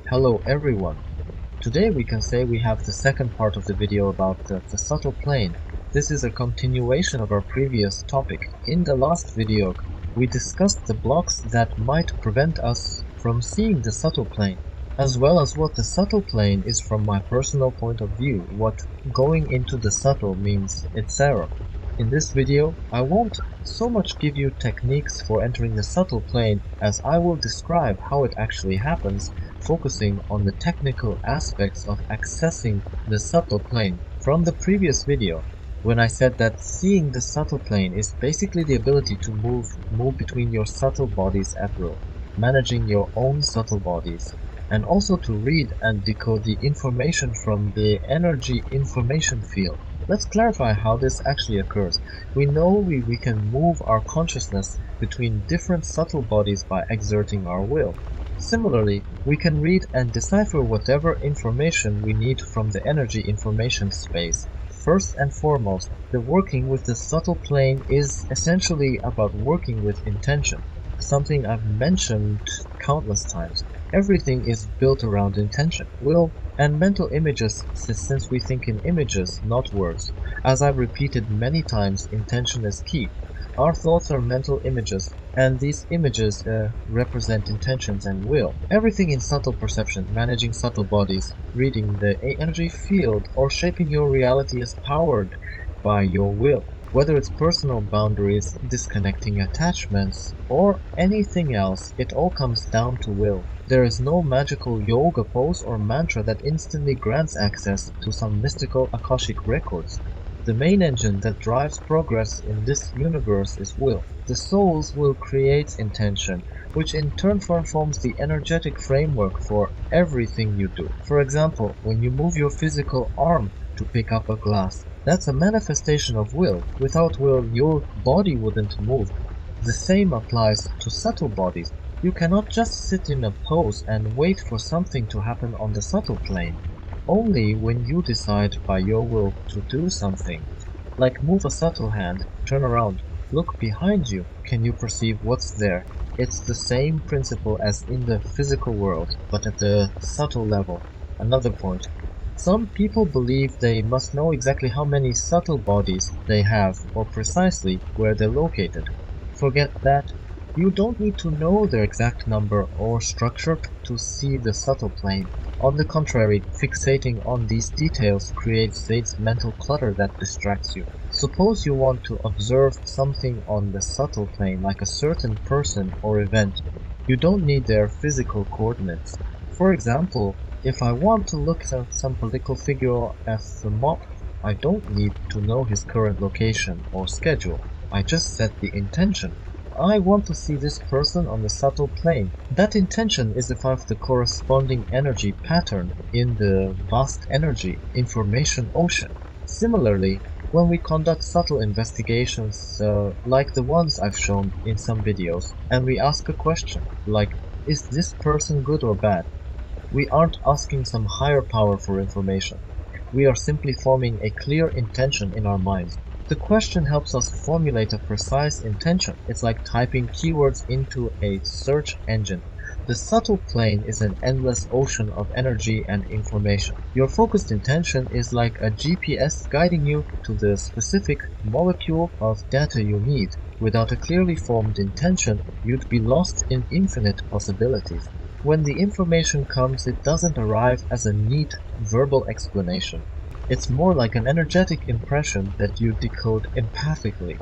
Hello everyone. Today we can say we have the second part of the video about the subtle plane. This is a continuation of our previous topic. In the last video, we discussed the blocks that might prevent us from seeing the subtle plane, as well as what the subtle plane is from my personal point of view, what going into the subtle means, etc. In this video, I won't so much give you techniques for entering the subtle plane as I will describe how it actually happens, focusing on the technical aspects of accessing the subtle plane. From the previous video, when I said that seeing the subtle plane is basically the ability to move between your subtle bodies at will, managing your own subtle bodies, and also to read and decode the information from the energy information field. Let's clarify how this actually occurs. We know we can move our consciousness between different subtle bodies by exerting our will. Similarly, we can read and decipher whatever information we need from the energy information space. First and foremost, the working with the subtle plane is essentially about working with intention, something I've mentioned countless times. Everything is built around intention, will, and mental images since we think in images, not words. As I've repeated many times, intention is key. Our thoughts are mental images, and these images represent intentions and will. Everything in subtle perception, managing subtle bodies, reading the energy field, or shaping your reality is powered by your will. Whether it's personal boundaries, disconnecting attachments, or anything else, it all comes down to will. There is no magical yoga pose or mantra that instantly grants access to some mystical Akashic records. The main engine that drives progress in this universe is will. The soul's will creates intention, which in turn forms the energetic framework for everything you do. For example, when you move your physical arm to pick up a glass, that's a manifestation of will. Without will, your body wouldn't move. The same applies to subtle bodies. You cannot just sit in a pose and wait for something to happen on the subtle plane. Only when you decide by your will to do something, like move a subtle hand, turn around, look behind you, can you perceive what's there. It's the same principle as in the physical world, but at the subtle level. Another point. Some people believe they must know exactly how many subtle bodies they have, or precisely where they're located. Forget that. You don't need to know their exact number or structure to see the subtle plane. On the contrary, fixating on these details creates mental clutter that distracts you. Suppose you want to observe something on the subtle plane, like a certain person or event. You don't need their physical coordinates. For example, if I want to look at some political figure as a mob, I don't need to know his current location or schedule. I just set the intention. I want to see this person on the subtle plane. That intention is a part of the corresponding energy pattern in the vast energy information ocean. Similarly, when we conduct subtle investigations like the ones I've shown in some videos, and we ask a question like, is this person good or bad? We aren't asking some higher power for information. We are simply forming a clear intention in our minds. The question helps us formulate a precise intention. It's like typing keywords into a search engine. The subtle plane is an endless ocean of energy and information. Your focused intention is like a GPS guiding you to the specific molecule of data you need. Without a clearly formed intention, you'd be lost in infinite possibilities. When the information comes, it doesn't arrive as a neat verbal explanation. It's more like an energetic impression that you decode empathically.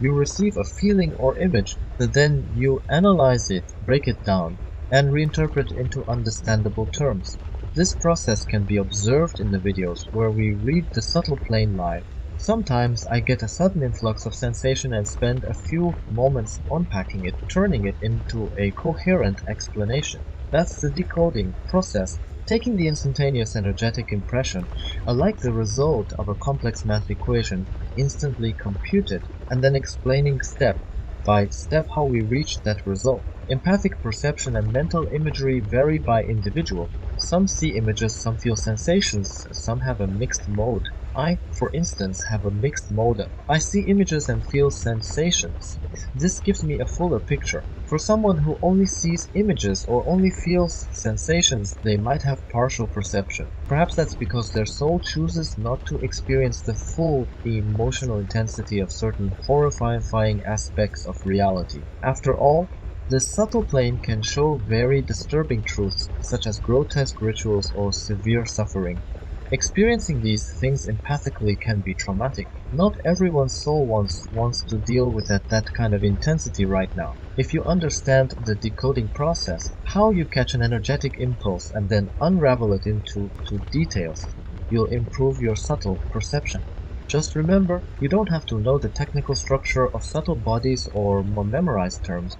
You receive a feeling or image, that then you analyze it, break it down, and reinterpret into understandable terms. This process can be observed in the videos where we read the subtle plane live. Sometimes I get a sudden influx of sensation and spend a few moments unpacking it, turning it into a coherent explanation. That's the decoding process, taking the instantaneous energetic impression, like the result of a complex math equation, instantly computed, and then explaining step by step how we reach that result. Empathic perception and mental imagery vary by individual. Some see images, some feel sensations, some have a mixed mode. I, for instance, have a mixed mode. I see images and feel sensations. This gives me a fuller picture. For someone who only sees images or only feels sensations, they might have partial perception. Perhaps that's because their soul chooses not to experience the full emotional intensity of certain horrifying aspects of reality. After all, the subtle plane can show very disturbing truths, such as grotesque rituals or severe suffering. Experiencing these things empathically can be traumatic. Not everyone's soul wants to deal with that kind of intensity right now. If you understand the decoding process, how you catch an energetic impulse and then unravel it into details, you'll improve your subtle perception. Just remember, you don't have to know the technical structure of subtle bodies or memorize terms.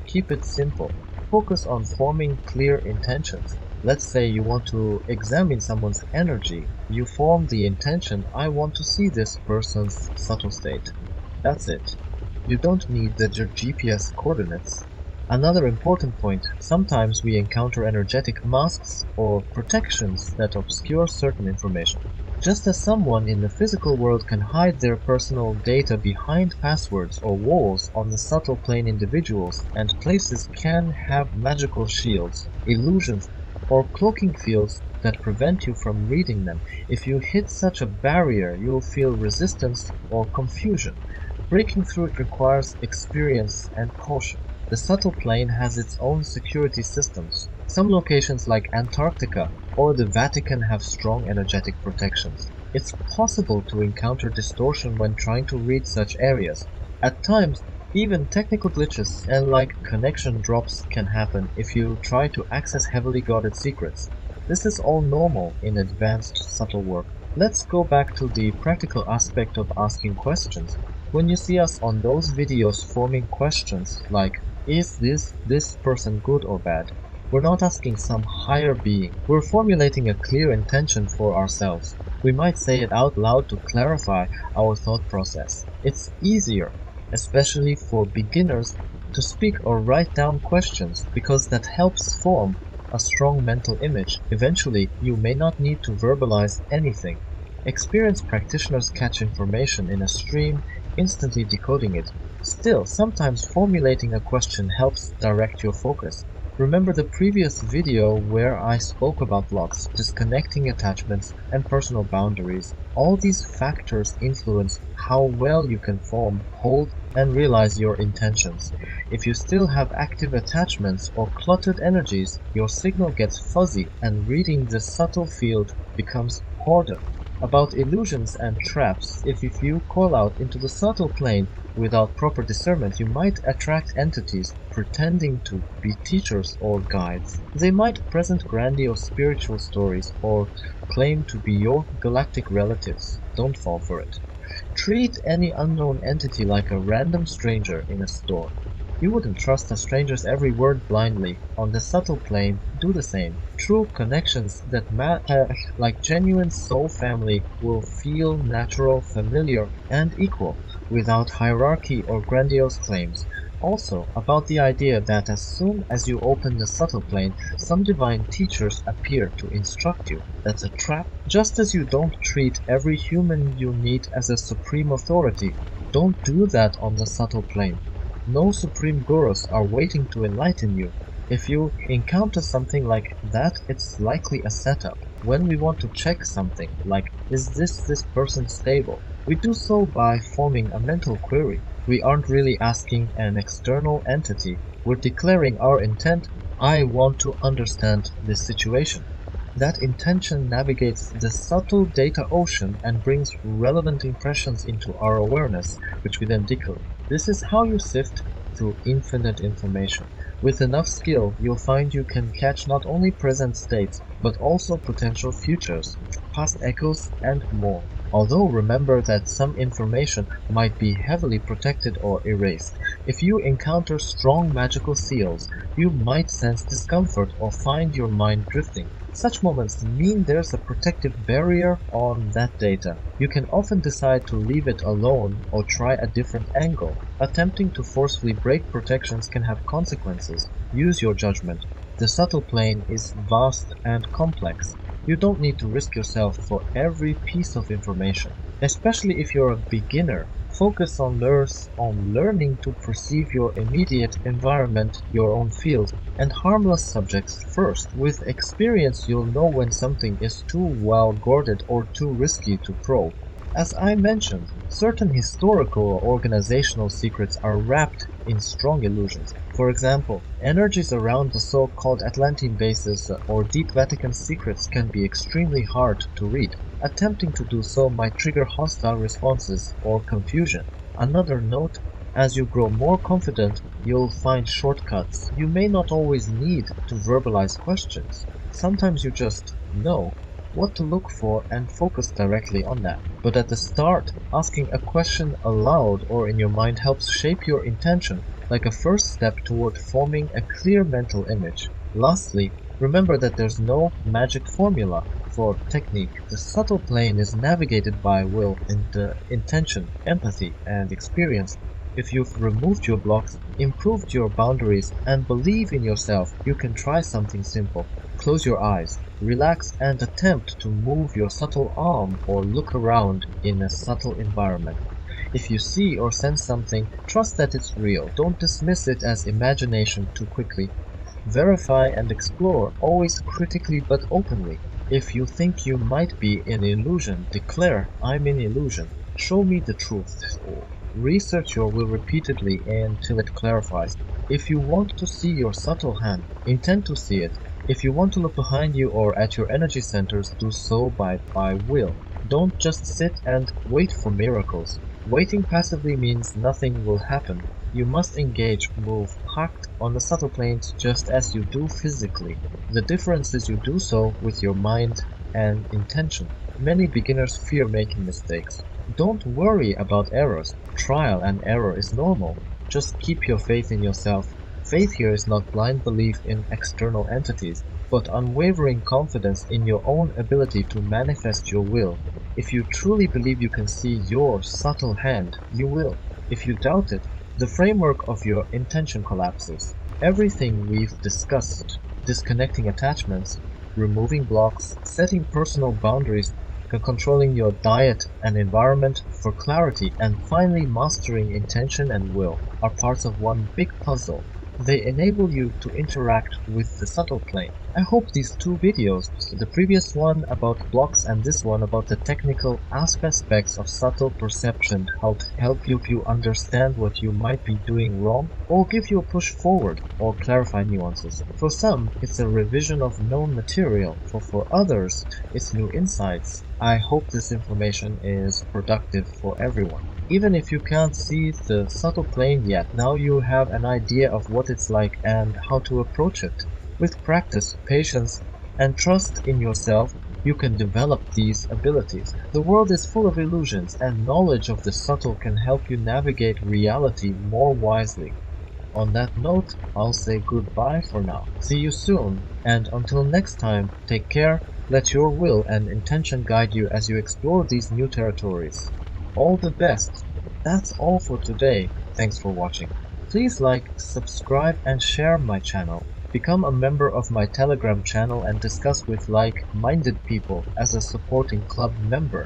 Keep it simple. Focus on forming clear intentions. Let's say you want to examine someone's energy. You form the intention, I want to see this person's subtle state. That's it. You don't need the GPS coordinates. Another important point, sometimes we encounter energetic masks or protections that obscure certain information. Just as someone in the physical world can hide their personal data behind passwords or walls, on the subtle plane individuals and places can have magical shields, illusions, or cloaking fields that prevent you from reading them. If you hit such a barrier, you'll feel resistance or confusion. Breaking through it requires experience and caution. The subtle plane has its own security systems. Some locations like Antarctica or the Vatican have strong energetic protections. It's possible to encounter distortion when trying to read such areas. At times, even technical glitches and like connection drops can happen if you try to access heavily guarded secrets. This is all normal in advanced subtle work. Let's go back to the practical aspect of asking questions. When you see us on those videos forming questions like, is this person good or bad? We're not asking some higher being. We're formulating a clear intention for ourselves. We might say it out loud to clarify our thought process. It's easier, especially for beginners, to speak or write down questions because that helps form a strong mental image. Eventually, you may not need to verbalize anything. Experienced practitioners catch information in a stream, instantly decoding it. Still, sometimes formulating a question helps direct your focus. Remember the previous video where I spoke about blocks, disconnecting attachments, and personal boundaries. All these factors influence how well you can form, hold, and realize your intentions. If you still have active attachments or cluttered energies, your signal gets fuzzy and reading the subtle field becomes harder. About illusions and traps, if you call out into the subtle plane without proper discernment, you might attract entities pretending to be teachers or guides. They might present grandiose spiritual stories or claim to be your galactic relatives. Don't fall for it. Treat any unknown entity like a random stranger in a store. You wouldn't trust a stranger's every word blindly. On the subtle plane, do the same. True connections that matter, like genuine soul family, will feel natural, familiar, and equal, without hierarchy or grandiose claims. Also, about the idea that as soon as you open the subtle plane, some divine teachers appear to instruct you. That's a trap. Just as you don't treat every human you meet as a supreme authority, don't do that on the subtle plane. No supreme gurus are waiting to enlighten you. If you encounter something like that, it's likely a setup. When we want to check something, like, is this person stable? We do so by forming a mental query. We aren't really asking an external entity. We're declaring our intent. I want to understand this situation. That intention navigates the subtle data ocean and brings relevant impressions into our awareness, which we then decode. This is how you sift through infinite information. With enough skill, you'll find you can catch not only present states, but also potential futures, past echoes, and more. Although remember that some information might be heavily protected or erased. If you encounter strong magical seals, you might sense discomfort or find your mind drifting. Such moments mean there's a protective barrier on that data. You can often decide to leave it alone or try a different angle. Attempting to forcefully break protections can have consequences. Use your judgment. The subtle plane is vast and complex. You don't need to risk yourself for every piece of information. Especially if you're a beginner, Focus on learning to perceive your immediate environment, your own field, and harmless subjects first. With experience, you'll know when something is too well guarded or too risky to probe. As I mentioned, certain historical or organizational secrets are wrapped in strong illusions. For example, energies around the so-called Atlantean bases or deep Vatican secrets can be extremely hard to read. Attempting to do so might trigger hostile responses or confusion. Another note, as you grow more confident, you'll find shortcuts. You may not always need to verbalize questions. Sometimes you just know what to look for and focus directly on that. But at the start, asking a question aloud or in your mind helps shape your intention, like a first step toward forming a clear mental image. Lastly, remember that there's no magic formula for technique. The subtle plane is navigated by will and intention, empathy, and experience. If you've removed your blocks, improved your boundaries, and believe in yourself, you can try something simple. Close your eyes, relax, and attempt to move your subtle arm or look around in a subtle environment. If you see or sense something, trust that it's real. Don't dismiss it as imagination too quickly. Verify and explore, always critically but openly. If you think you might be in illusion, declare, I'm in illusion. Show me the truth. Research your will repeatedly until it clarifies. If you want to see your subtle hand, intend to see it. If you want to look behind you or at your energy centers, do so by will. Don't just sit and wait for miracles. Waiting passively means nothing will happen. You must engage, move, act on the subtle planes just as you do physically. The difference is you do so with your mind and intention. Many beginners fear making mistakes. Don't worry about errors. Trial and error is normal. Just keep your faith in yourself. Faith here is not blind belief in external entities, but unwavering confidence in your own ability to manifest your will. If you truly believe you can see your subtle hand, you will. If you doubt it, the framework of your intention collapses. Everything we've discussed, disconnecting attachments, removing blocks, setting personal boundaries, controlling your diet and environment for clarity, and finally mastering intention and will, are parts of one big puzzle. They enable you to interact with the subtle plane. I hope these two videos, the previous one about blocks and this one about the technical aspects of subtle perception, help you understand what you might be doing wrong, or give you a push forward, or clarify nuances. For some, it's a revision of known material. For others, it's new insights. I hope this information is productive for everyone. Even if you can't see the subtle plane yet, now you have an idea of what it's like and how to approach it. With practice, patience, and trust in yourself, you can develop these abilities. The world is full of illusions, and knowledge of the subtle can help you navigate reality more wisely. On that note, I'll say goodbye for now. See you soon, and until next time, take care, let your will and intention guide you as you explore these new territories. All the best. That's all for today. Thanks for watching. Please like, subscribe, and share my channel. Become a member of my Telegram channel and discuss with like-minded people as a supporting club member.